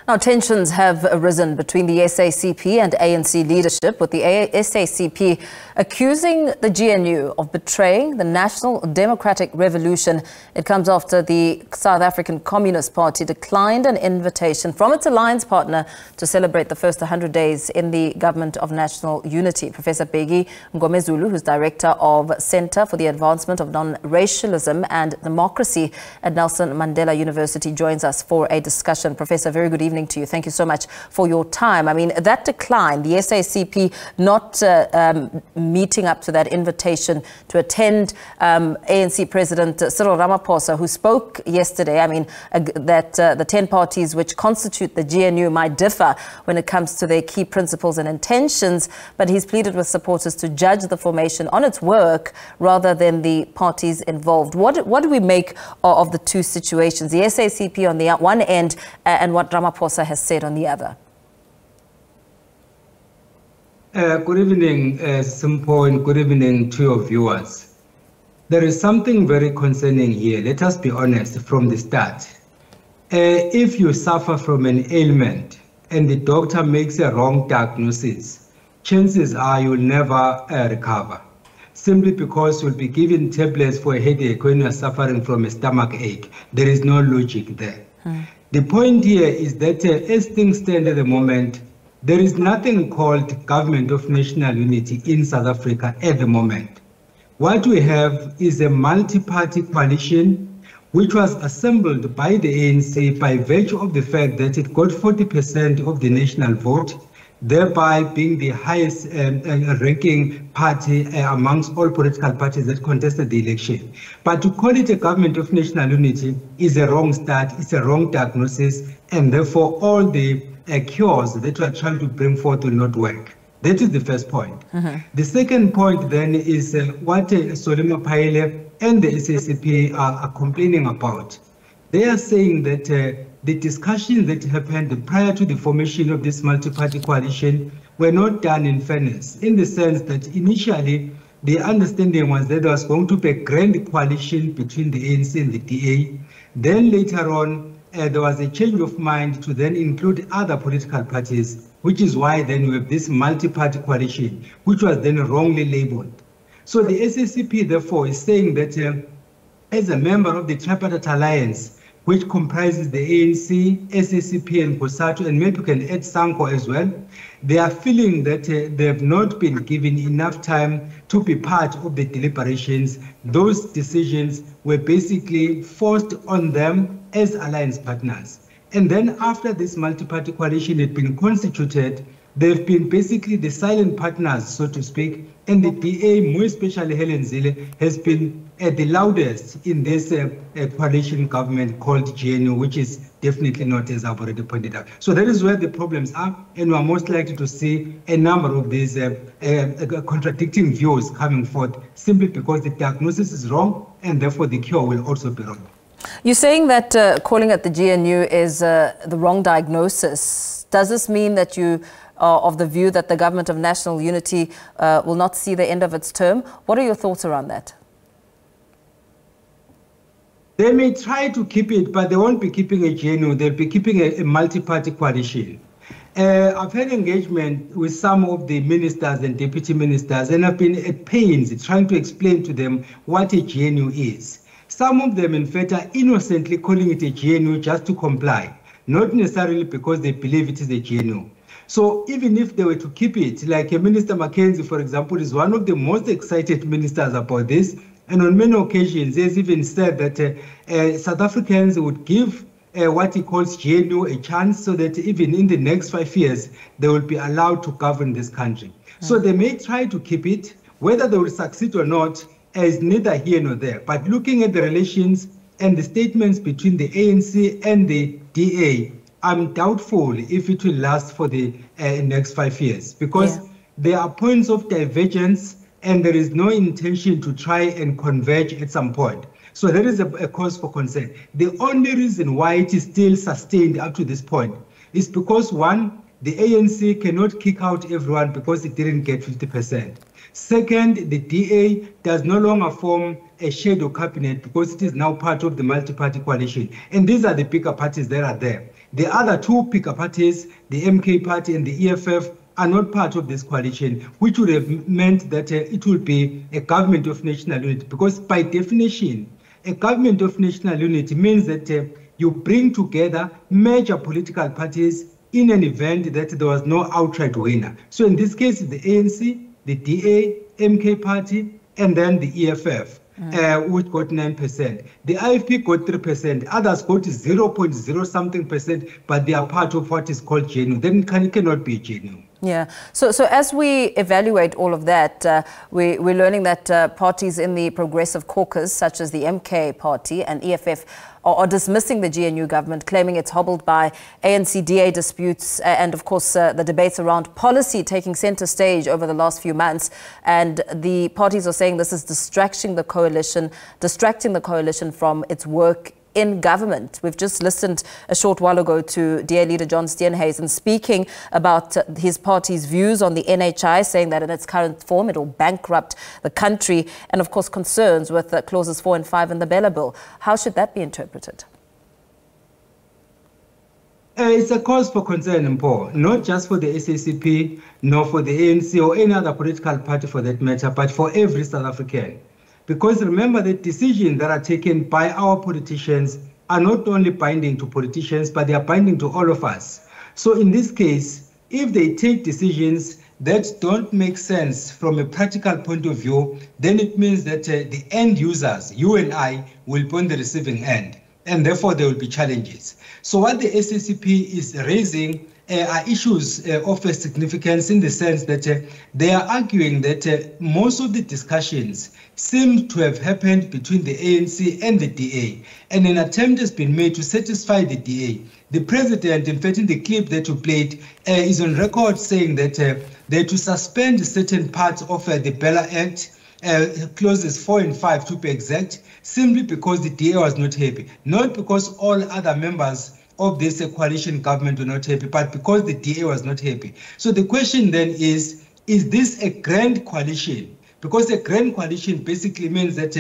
Now, tensions have arisen between the SACP and ANC leadership, with the SACP accusing the GNU of betraying the National Democratic Revolution. It comes after the South African Communist Party declined an invitation from its alliance partner to celebrate the first 100 days in the Government of National Unity. Professor Bheki Mngomezulu, who's Director of Centre for the Advancement of Non-Racialism and Democracy at Nelson Mandela University, joins us for a discussion. Professor, very good evening to you. Thank you so much for your time. I mean, that decline, the SACP not meeting up to that invitation to attend, ANC President Cyril Ramaphosa, who spoke yesterday, I mean, that the 10 parties which constitute the GNU might differ when it comes to their key principles and intentions, but he's pleaded with supporters to judge the formation on its work rather than the parties involved. What do we make of the two situations, the SACP on the one end and what Ramaphosa has said on the other? Good evening, Simpo, and good evening to your viewers. There is something very concerning here. Let us be honest from the start. If you suffer from an ailment and the doctor makes a wrong diagnosis, chances are you'll never recover, simply because you'll be given tablets for a headache when you are suffering from a stomach ache. There is no logic there. The point here is that as things stand at the moment, there is nothing called Government of National Unity in South Africa at the moment. What we have is a multi-party coalition which was assembled by the ANC by virtue of the fact that it got 40% of the national vote, thereby being the highest ranking party amongst all political parties that contested the election. But to call it a Government of National Unity is a wrong start, it's a wrong diagnosis, and therefore all the cures that we are trying to bring forth will not work. That is the first point. The second point then is what Solomon Paile and the SACP are complaining about. They are saying that the discussions that happened prior to the formation of this multi-party coalition were not done in fairness, in the sense that initially the understanding was that there was going to be a grand coalition between the ANC and the DA. Then later on, there was a change of mind to then include other political parties, which is why then we have this multi-party coalition, which was then wrongly labeled. So the SACP, therefore, is saying that as a member of the Tripartite Alliance, which comprises the ANC, SACP, and COSATU, and maybe you can add SANCO as well, they are feeling that they have not been given enough time to be part of the deliberations. Those decisions were basically forced on them as alliance partners. And then after this multi-party coalition had been constituted, they've been basically the silent partners, so to speak, and the DA, more especially Helen Zille, has been the loudest in this coalition government called GNU, which is definitely not, as I've already pointed out. So that is where the problems are, and we are most likely to see a number of these contradicting views coming forth, simply because the diagnosis is wrong, and therefore the cure will also be wrong. You're saying that calling it the GNU is the wrong diagnosis. Does this mean that you are of the view that the Government of National Unity will not see the end of its term? What are your thoughts around that? They may try to keep it, but they won't be keeping a GNU. They'll be keeping a multi-party coalition. I've had engagement with some of the ministers and deputy ministers, and I've been at pains trying to explain to them what a GNU is. Some of them, in fact, are innocently calling it a GNU just to comply, not necessarily because they believe it is a GNU. So even if they were to keep it, like Minister Mackenzie, for example, is one of the most excited ministers about this, and on many occasions, he has even said that South Africans would give what he calls GNU a chance, so that even in the next 5 years, they will be allowed to govern this country. So they may try to keep it. Whether they will succeed or not is neither here nor there. But looking at the relations and the statements between the ANC and the DA, I'm doubtful if it will last for the next 5 years, because there are points of divergence and there is no intention to try and converge at some point. So there is a cause for concern. The only reason why it is still sustained up to this point is because, one, the ANC cannot kick out everyone because it didn't get 50%. Second, the DA does no longer form a shadow cabinet because it is now part of the multi-party coalition. And these are the bigger parties that are there. The other two picker parties, the MK party and the EFF, are not part of this coalition, which would have meant that it will be a government of national unity, because by definition, a government of national unity means that you bring together major political parties in an event that there was no outright winner. So in this case, the ANC, the DA, MK party, and then the EFF, which got 9%. The IFP got 3%. Others got 0.0 something percent, but they are part of what is called GNU. Then it cannot be GNU. Yeah. So as we evaluate all of that, we're learning that parties in the Progressive Caucus, such as the MK party and EFF, are dismissing the GNU government, claiming it's hobbled by ANC-DA disputes and, of course, the debates around policy taking center stage over the last few months. And the parties are saying this is distracting the coalition from its work in government. We've just listened a short while ago to DA leader John Steenhuisen speaking about his party's views on the NHI, saying that in its current form it will bankrupt the country, and of course concerns with clauses 4 and 5 in the Bella Bill. How should that be interpreted? It's a cause for concern, Paul, not just for the SACP, nor for the ANC or any other political party for that matter, but for every South African. Because remember, the decisions that are taken by our politicians are not only binding to politicians, but they are binding to all of us. So in this case, if they take decisions that don't make sense from a practical point of view, then it means that the end users, you and I, will be on the receiving end. And therefore, there will be challenges. So what the SACP is raising are issues of significance in the sense that they are arguing that most of the discussions seem to have happened between the ANC and the DA, and an attempt has been made to satisfy the DA. The president, in fact, in the clip that you played, is on record saying that they're to suspend certain parts of the Bella Act, clauses 4 and 5 to be exact, simply because the DA was not happy, not because all other members of this coalition government were not happy, but because the DA was not happy. So the question then is this a grand coalition? Because a grand coalition basically means that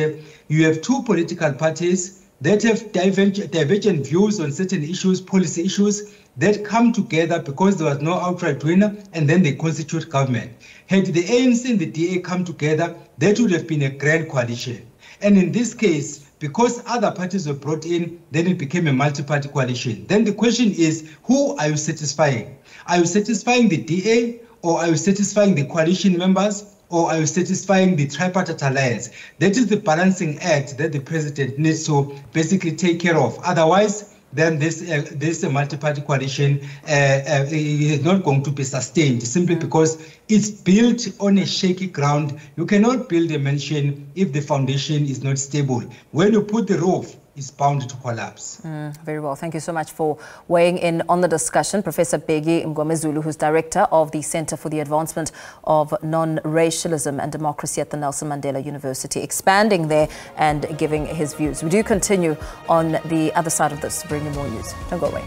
you have two political parties that have divergent views on certain issues, policy issues, that come together because there was no outright winner, and then they constitute government. Had the ANC and the DA come together, that would have been a grand coalition. And in this case, because other parties were brought in, then it became a multi-party coalition. Then the question is, who are you satisfying? Are you satisfying the DA, or are you satisfying the coalition members, or are you satisfying the tripartite alliance? That is the balancing act that the president needs to basically take care of. Otherwise, then this multi-party coalition is not going to be sustained, simply because it's built on a shaky ground. You cannot build a mansion if the foundation is not stable. When you put the roof, it's bound to collapse. Very well. Thank you so much for weighing in on the discussion. Professor Bheki Mngomezulu, who's director of the Center for the Advancement of Non-Racialism and Democracy at the Nelson Mandela University, expanding there and giving his views. We do continue on the other side of this, bringing more news. Don't go away.